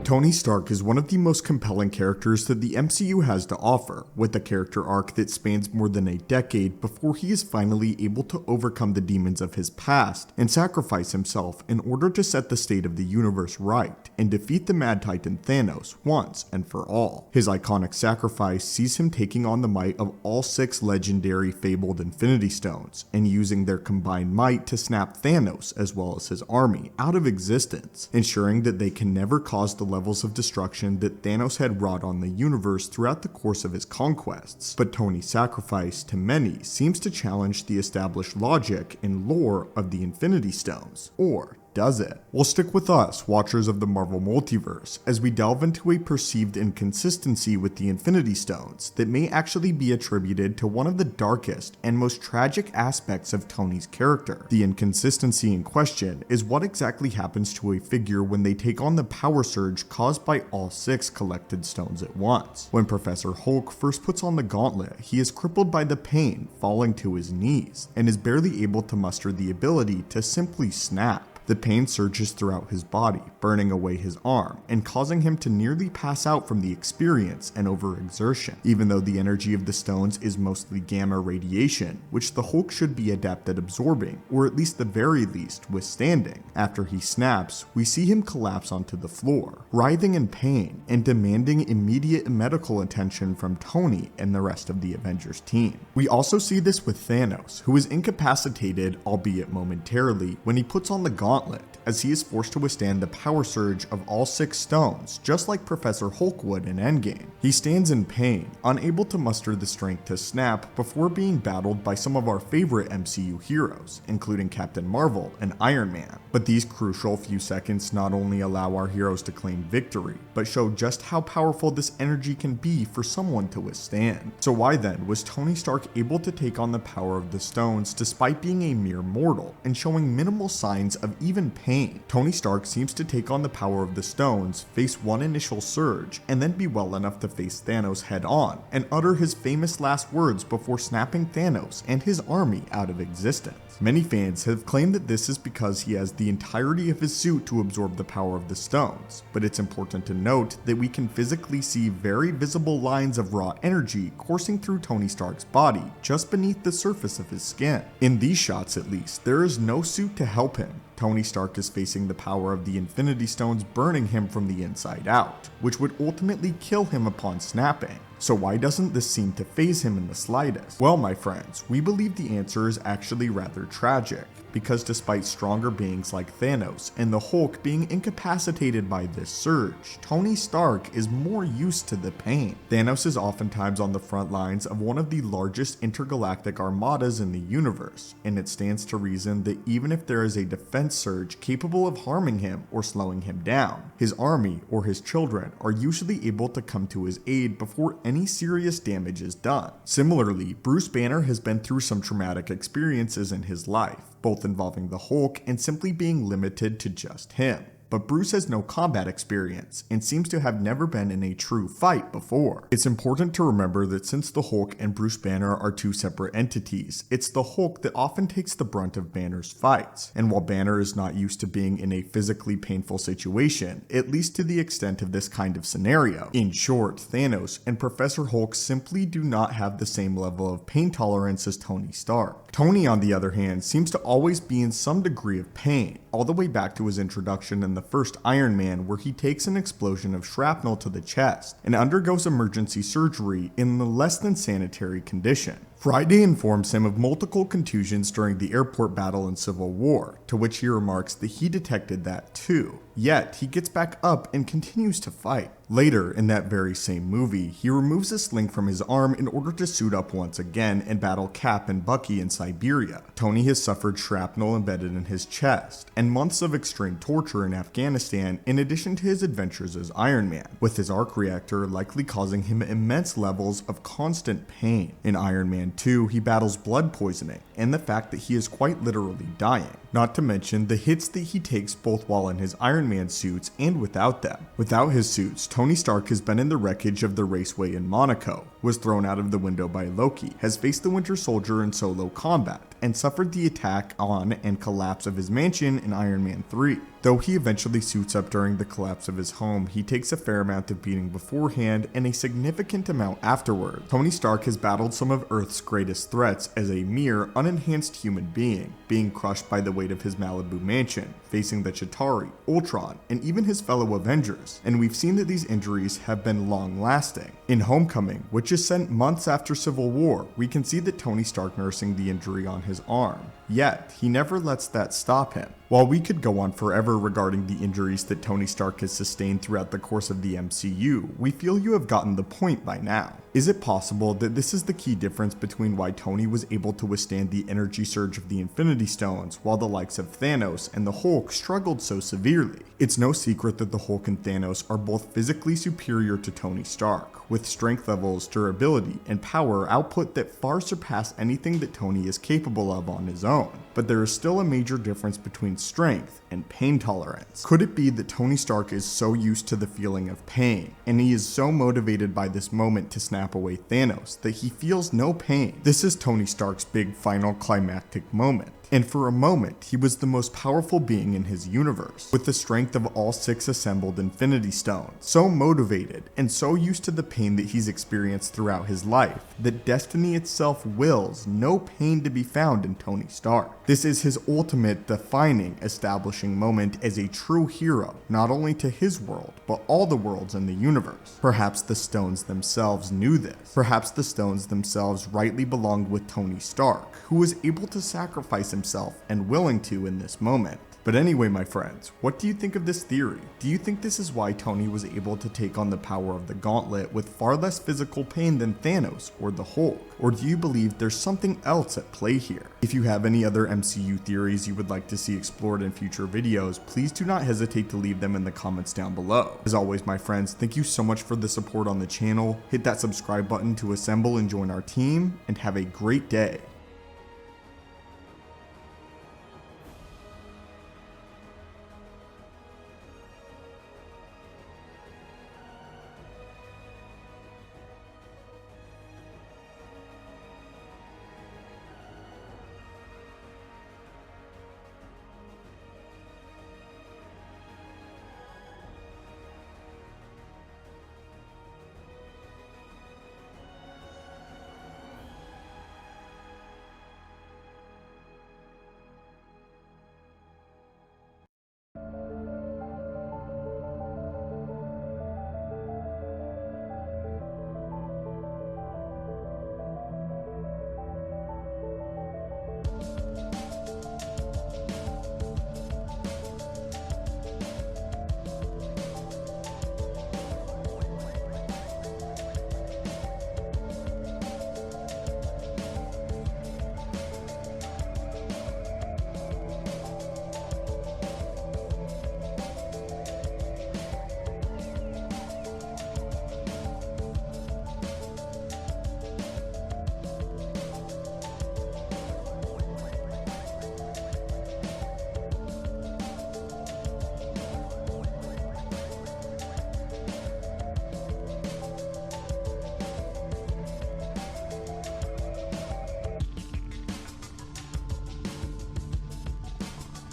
Tony Stark is one of the most compelling characters that the MCU has to offer, with a character arc that spans more than a decade before he is finally able to overcome the demons of his past and sacrifice himself in order to set the state of the universe right and defeat the Mad Titan Thanos once and for all. His iconic sacrifice sees him taking on the might of all 6 legendary fabled Infinity Stones and using their combined might to snap Thanos as well as his army out of existence, ensuring that they can never cause the levels of destruction that Thanos had wrought on the universe throughout the course of his conquests. But Tony's sacrifice, to many, seems to challenge the established logic and lore of the Infinity Stones. Or does it? Well, stick with us, watchers of the Marvel Multiverse, as we delve into a perceived inconsistency with the Infinity Stones that may actually be attributed to one of the darkest and most tragic aspects of Tony's character. The inconsistency in question is what exactly happens to a figure when they take on the power surge caused by all 6 collected stones at once. When Professor Hulk first puts on the gauntlet, he is crippled by the pain, falling to his knees, and is barely able to muster the ability to simply snap. The pain surges throughout his body, burning away his arm, and causing him to nearly pass out from the experience and overexertion, even though the energy of the stones is mostly gamma radiation, which the Hulk should be adept at absorbing, or at least the very least withstanding. After he snaps, we see him collapse onto the floor, writhing in pain and demanding immediate medical attention from Tony and the rest of the Avengers team. We also see this with Thanos, who is incapacitated, albeit momentarily, when he puts on the gauntlet, as he is forced to withstand the power surge of all 6 stones, just like Professor Hulk would in Endgame. He stands in pain, unable to muster the strength to snap before being battled by some of our favorite MCU heroes, including Captain Marvel and Iron Man. But these crucial few seconds not only allow our heroes to claim victory, but show just how powerful this energy can be for someone to withstand. So why then was Tony Stark able to take on the power of the stones despite being a mere mortal and showing minimal signs of even pain? Tony Stark seems to take on the power of the stones, face one initial surge, and then be well enough to face Thanos head on and utter his famous last words before snapping Thanos and his army out of existence. Many fans have claimed that this is because he has the entirety of his suit to absorb the power of the stones, but it's important to note that we can physically see very visible lines of raw energy coursing through Tony Stark's body just beneath the surface of his skin. In these shots at least, there is no suit to help him. Tony Stark is facing the power of the Infinity Stones burning him from the inside out, which would ultimately kill him upon snapping. So why doesn't this seem to faze him in the slightest? Well, my friends, we believe the answer is actually rather tragic, because despite stronger beings like Thanos and the Hulk being incapacitated by this surge, Tony Stark is more used to the pain. Thanos is oftentimes on the front lines of one of the largest intergalactic armadas in the universe, and it stands to reason that even if there is a defense surge capable of harming him or slowing him down, his army or his children are usually able to come to his aid before any serious damage is done. Similarly, Bruce Banner has been through some traumatic experiences in his life, both involving the Hulk and simply being limited to just him. But Bruce has no combat experience and seems to have never been in a true fight before. It's important to remember that since the Hulk and Bruce Banner are 2 separate entities, it's the Hulk that often takes the brunt of Banner's fights. And while Banner is not used to being in a physically painful situation, at least to the extent of this kind of scenario. In short, Thanos and Professor Hulk simply do not have the same level of pain tolerance as Tony Stark. Tony, on the other hand, seems to always be in some degree of pain, all the way back to his introduction in the first Iron Man, where he takes an explosion of shrapnel to the chest and undergoes emergency surgery in a less than sanitary condition. Friday informs him of multiple contusions during the airport battle in Civil War, to which he remarks that he detected that too. Yet, he gets back up and continues to fight. Later, in that very same movie, he removes a sling from his arm in order to suit up once again and battle Cap and Buckley in Siberia. Tony has suffered shrapnel embedded in his chest, and months of extreme torture in Afghanistan in addition to his adventures as Iron Man, with his arc reactor likely causing him immense levels of constant pain. In Iron Man 2, he battles blood poisoning, and the fact that he is quite literally dying. Not to mention the hits that he takes both while in his Iron Man suits and without them. Without his suits, Tony Stark has been in the wreckage of the raceway in Monaco, was thrown out of the window by Loki, has faced the Winter Soldier in solo combat, and suffered the attack on and collapse of his mansion in Iron Man 3. Though he eventually suits up during the collapse of his home, he takes a fair amount of beating beforehand and a significant amount afterward. Tony Stark has battled some of Earth's greatest threats as a mere, unenhanced human being crushed by the weight of his Malibu mansion, facing the Chitauri, Ultron, and even his fellow Avengers, and we've seen that these injuries have been long-lasting. In Homecoming, which is set months after Civil War, we can see that Tony Stark nursing the injury on his arm. Yet, he never lets that stop him. While we could go on forever regarding the injuries that Tony Stark has sustained throughout the course of the MCU, we feel you have gotten the point by now. Is it possible that this is the key difference between why Tony was able to withstand the energy surge of the Infinity Stones, while the likes of Thanos and the Hulk struggled so severely? It's no secret that the Hulk and Thanos are both physically superior to Tony Stark, with strength levels, durability, and power output that far surpass anything that Tony is capable of on his own. But there is still a major difference between strength and pain tolerance. Could it be that Tony Stark is so used to the feeling of pain, and he is so motivated by this moment to snap away Thanos, that he feels no pain? This is Tony Stark's big final climactic moment. And for a moment, he was the most powerful being in his universe, with the strength of all 6 assembled Infinity Stones. So motivated, and so used to the pain that he's experienced throughout his life, that destiny itself wills no pain to be found in Tony Stark. This is his ultimate, defining, establishing moment as a true hero, not only to his world, but all the worlds in the universe. Perhaps the stones themselves knew this. Perhaps the stones themselves rightly belonged with Tony Stark, who was able to sacrifice himself and willing to in this moment. But anyway, my friends, what do you think of this theory? Do you think this is why Tony was able to take on the power of the Gauntlet with far less physical pain than Thanos or the Hulk? Or do you believe there's something else at play here? If you have any other MCU theories you would like to see explored in future videos, please do not hesitate to leave them in the comments down below. As always, my friends, thank you so much for the support on the channel. Hit that subscribe button to assemble and join our team, and have a great day.